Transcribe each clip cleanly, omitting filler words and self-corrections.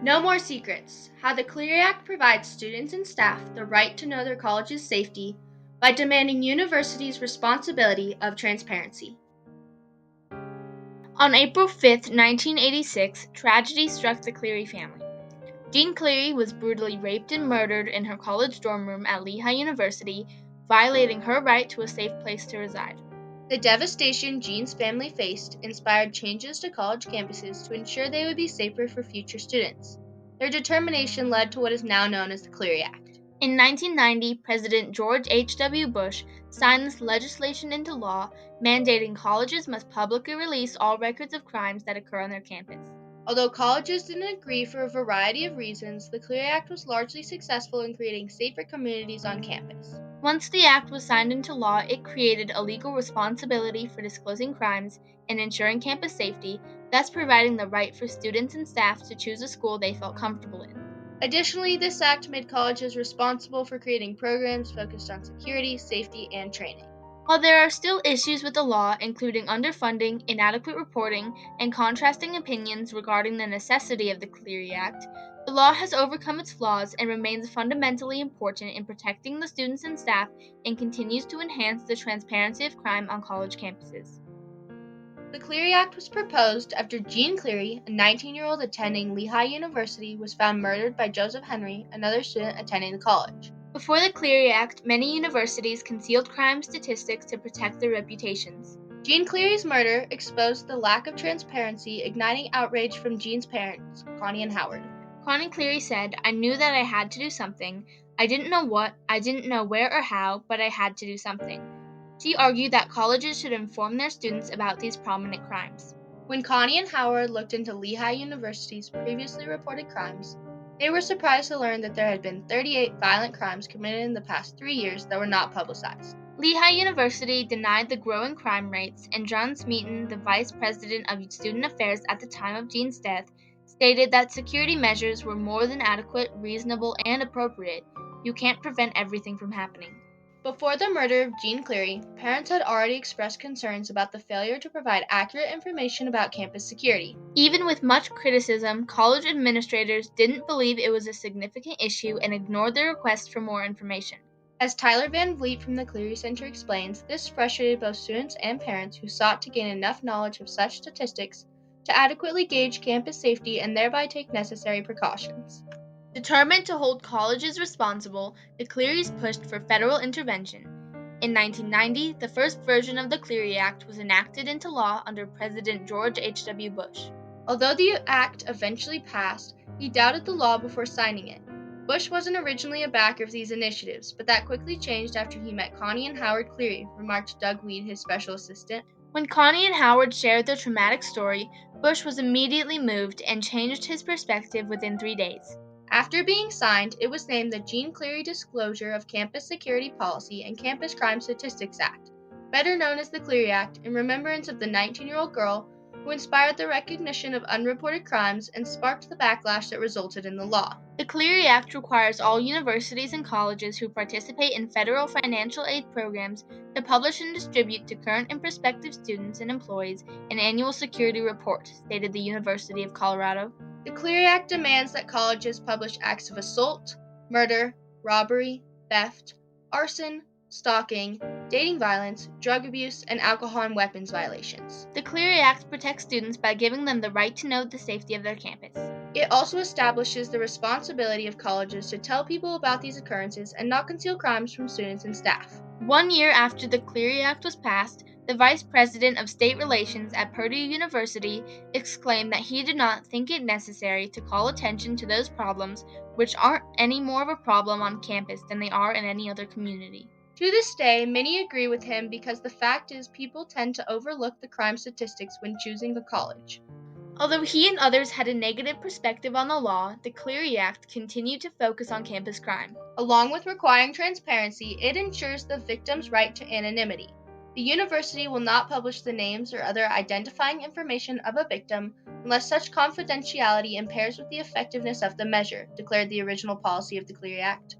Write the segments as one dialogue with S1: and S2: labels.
S1: No More Secrets: How the Clery Act provides students and staff the right to know their college's safety by demanding universities' responsibility of transparency. On April 5, 1986, tragedy struck the Clery family. Jean Clery was brutally raped and murdered in her college dorm room at Lehigh University, violating her right to a safe place to reside. The devastation Jean's family faced inspired changes to college campuses to ensure they would be safer for future students. Their determination led to what is now known as the Clery Act. In 1990, President George H.W. Bush signed this legislation into law, mandating colleges must publicly release all records of crimes that occur on their campus. Although colleges didn't agree for a variety of reasons, the Clery Act was largely successful in creating safer communities on campus. Once the act was signed into law, it created a legal responsibility for disclosing crimes and ensuring campus safety, thus providing the right for students and staff to choose a school they felt comfortable in. Additionally, this act made colleges responsible for creating programs focused on security, safety, and training. While there are still issues with the law, including underfunding, inadequate reporting, and contrasting opinions regarding the necessity of the Clery Act, the law has overcome its flaws and remains fundamentally important in protecting the students and staff and continues to enhance the transparency of crime on college campuses. The Clery Act was proposed after Jean Clery, a 19-year-old attending Lehigh University, was found murdered by Joseph Henry, another student attending the college. Before the Clery Act, many universities concealed crime statistics to protect their reputations. Jean Clery's murder exposed the lack of transparency, igniting outrage from Jean's parents, Connie and Howard. Connie Clery said, "I knew that I had to do something. I didn't know what, I didn't know where or how, but I had to do something." She argued that colleges should inform their students about these prominent crimes. When Connie and Howard looked into Lehigh University's previously reported crimes, they were surprised to learn that there had been 38 violent crimes committed in the past 3 years that were not publicized. Lehigh University denied the growing crime rates, and John Smeaton, the vice president of student affairs at the time of Jean's death, stated that security measures were more than adequate, reasonable, and appropriate. You can't prevent everything from happening. Before the murder of Jean Clery, parents had already expressed concerns about the failure to provide accurate information about campus security. Even with much criticism, college administrators didn't believe it was a significant issue and ignored the request for more information. As Tyler Van Vliet from the Clery Center explains, this frustrated both students and parents who sought to gain enough knowledge of such statistics to adequately gauge campus safety and thereby take necessary precautions. Determined to hold colleges responsible, the Clerys pushed for federal intervention. In 1990, the first version of the Clery Act was enacted into law under President George H.W. Bush. Although the act eventually passed, he doubted the law before signing it. Bush wasn't originally a backer of these initiatives, but that quickly changed after he met Connie and Howard Clery, remarked Doug Weed, his special assistant. When Connie and Howard shared their traumatic story, Bush was immediately moved and changed his perspective within 3 days. After being signed, it was named the Jean Clery Disclosure of Campus Security Policy and Campus Crime Statistics Act, better known as the Clery Act, in remembrance of the 19-year-old girl who inspired the recognition of unreported crimes and sparked the backlash that resulted in the law. The Clery Act requires all universities and colleges who participate in federal financial aid programs to publish and distribute to current and prospective students and employees an annual security report, stated the University of Colorado. The Clery Act demands that colleges publish acts of assault, murder, robbery, theft, arson, stalking, dating violence, drug abuse, and alcohol and weapons violations. The Clery Act protects students by giving them the right to know the safety of their campus. It also establishes the responsibility of colleges to tell people about these occurrences and not conceal crimes from students and staff. 1 year after the Clery Act was passed, the Vice President of State Relations at Purdue University exclaimed that he did not think it necessary to call attention to those problems which aren't any more of a problem on campus than they are in any other community. To this day, many agree with him because the fact is people tend to overlook the crime statistics when choosing a college. Although he and others had a negative perspective on the law, the Clery Act continued to focus on campus crime. Along with requiring transparency, it ensures the victim's right to anonymity. The university will not publish the names or other identifying information of a victim unless such confidentiality impairs with the effectiveness of the measure, declared the original policy of the Clery Act.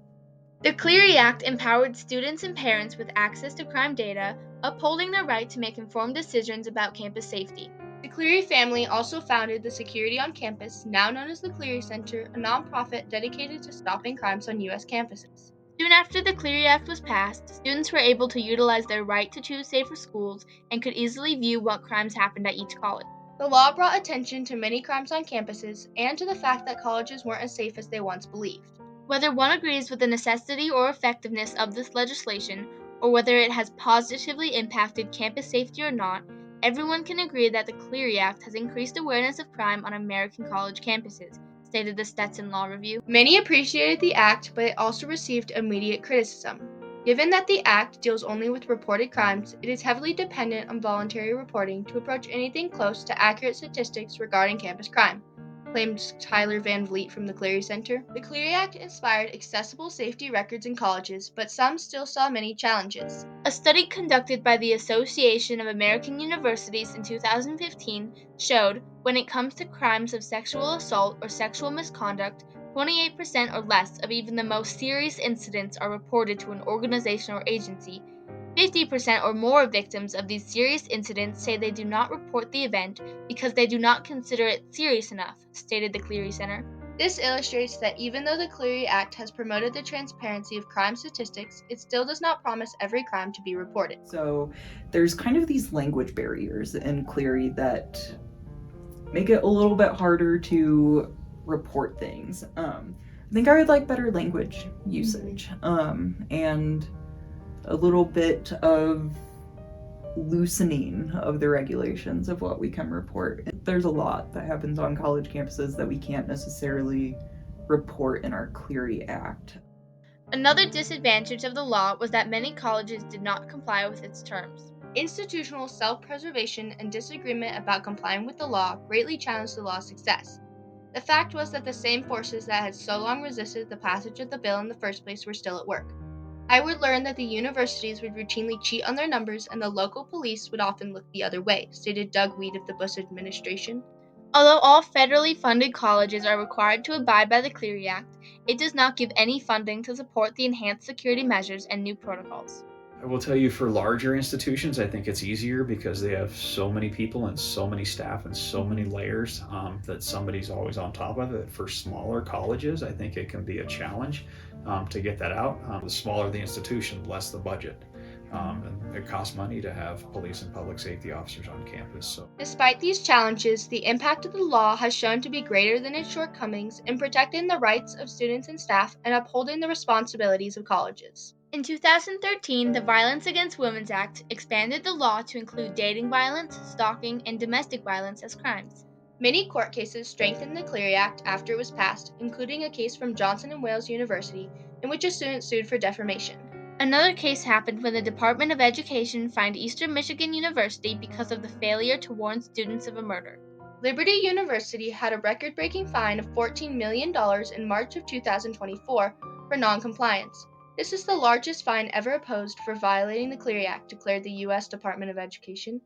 S1: The Clery Act empowered students and parents with access to crime data, upholding their right to make informed decisions about campus safety. The Clery family also founded the Security on Campus, now known as the Clery Center, a nonprofit dedicated to stopping crimes on U.S. campuses. Soon after the Clery Act was passed, students were able to utilize their right to choose safer schools and could easily view what crimes happened at each college. The law brought attention to many crimes on campuses and to the fact that colleges weren't as safe as they once believed. Whether one agrees with the necessity or effectiveness of this legislation, or whether it has positively impacted campus safety or not, everyone can agree that the Clery Act has increased awareness of crime on American college campuses, stated the Stetson Law Review. Many appreciated the act, but it also received immediate criticism. Given that the act deals only with reported crimes, it is heavily dependent on voluntary reporting to approach anything close to accurate statistics regarding campus crime, claimed Tyler Van Vliet from the Clery Center. The Clery Act inspired accessible safety records in colleges, but some still saw many challenges. A study conducted by the Association of American Universities in 2015 showed when it comes to crimes of sexual assault or sexual misconduct, 28% or less of even the most serious incidents are reported to an organization or agency. 50% or more of victims of these serious incidents say they do not report the event because they do not consider it serious enough, stated the Clery Center. This illustrates that even though the Clery Act has promoted the transparency of crime statistics, it still does not promise every crime to be reported.
S2: So there's kind of these language barriers in Clery that make it a little bit harder to report things. I think I would like better language usage, and a little bit of loosening of the regulations of what we can report. There's a lot that happens on college campuses that we can't necessarily report in our Clery Act.
S1: Another disadvantage of the law was that many colleges did not comply with its terms. Institutional self-preservation and disagreement about complying with the law greatly challenged the law's success. The fact was that the same forces that had so long resisted the passage of the bill in the first place were still at work. I would learn that the universities would routinely cheat on their numbers and the local police would often look the other way, stated Doug Weed of the Bush administration. Although all federally funded colleges are required to abide by the Clery Act, it does not give any funding to support the enhanced security measures and new protocols.
S3: I will tell you, for larger institutions, I think it's easier because they have so many people and so many staff and so many layers that somebody's always on top of it. For smaller colleges, I think it can be a challenge to get that out. The smaller the institution, the less the budget. And it costs money to have police and public safety officers on campus. So,
S1: despite these challenges, the impact of the law has shown to be greater than its shortcomings in protecting the rights of students and staff and upholding the responsibilities of colleges. In 2013, the Violence Against Women Act expanded the law to include dating violence, stalking, and domestic violence as crimes. Many court cases strengthened the Clery Act after it was passed, including a case from Johnson & Wales University in which a student sued for defamation. Another case happened when the Department of Education fined Eastern Michigan University because of the failure to warn students of a murder. Liberty University had a record-breaking fine of $14 million in March of 2024 for noncompliance. This is the largest fine ever imposed for violating the Clery Act, declared the U.S. Department of Education.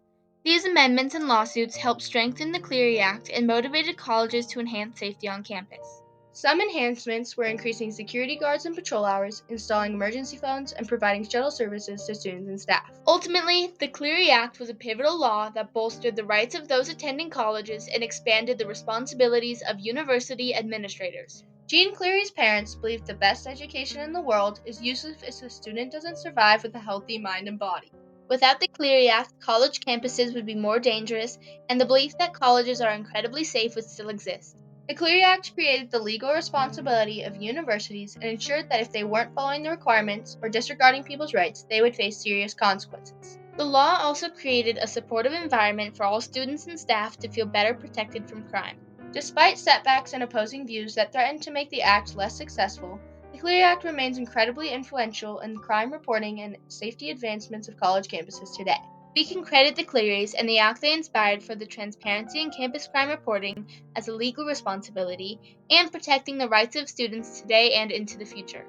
S1: These amendments and lawsuits helped strengthen the Clery Act and motivated colleges to enhance safety on campus. Some enhancements were increasing security guards and patrol hours, installing emergency phones, and providing shuttle services to students and staff. Ultimately, the Clery Act was a pivotal law that bolstered the rights of those attending colleges and expanded the responsibilities of university administrators. Jean Clery's parents believed the best education in the world is useless if a student doesn't survive with a healthy mind and body. Without the Clery Act, college campuses would be more dangerous, and the belief that colleges are incredibly safe would still exist. The Clery Act created the legal responsibility of universities and ensured that if they weren't following the requirements or disregarding people's rights, they would face serious consequences. The law also created a supportive environment for all students and staff to feel better protected from crime. Despite setbacks and opposing views that threatened to make the act less successful, the Clery Act remains incredibly influential in crime reporting and safety advancements of college campuses today. We can credit the Clerys and the act they inspired for the transparency in campus crime reporting as a legal responsibility and protecting the rights of students today and into the future.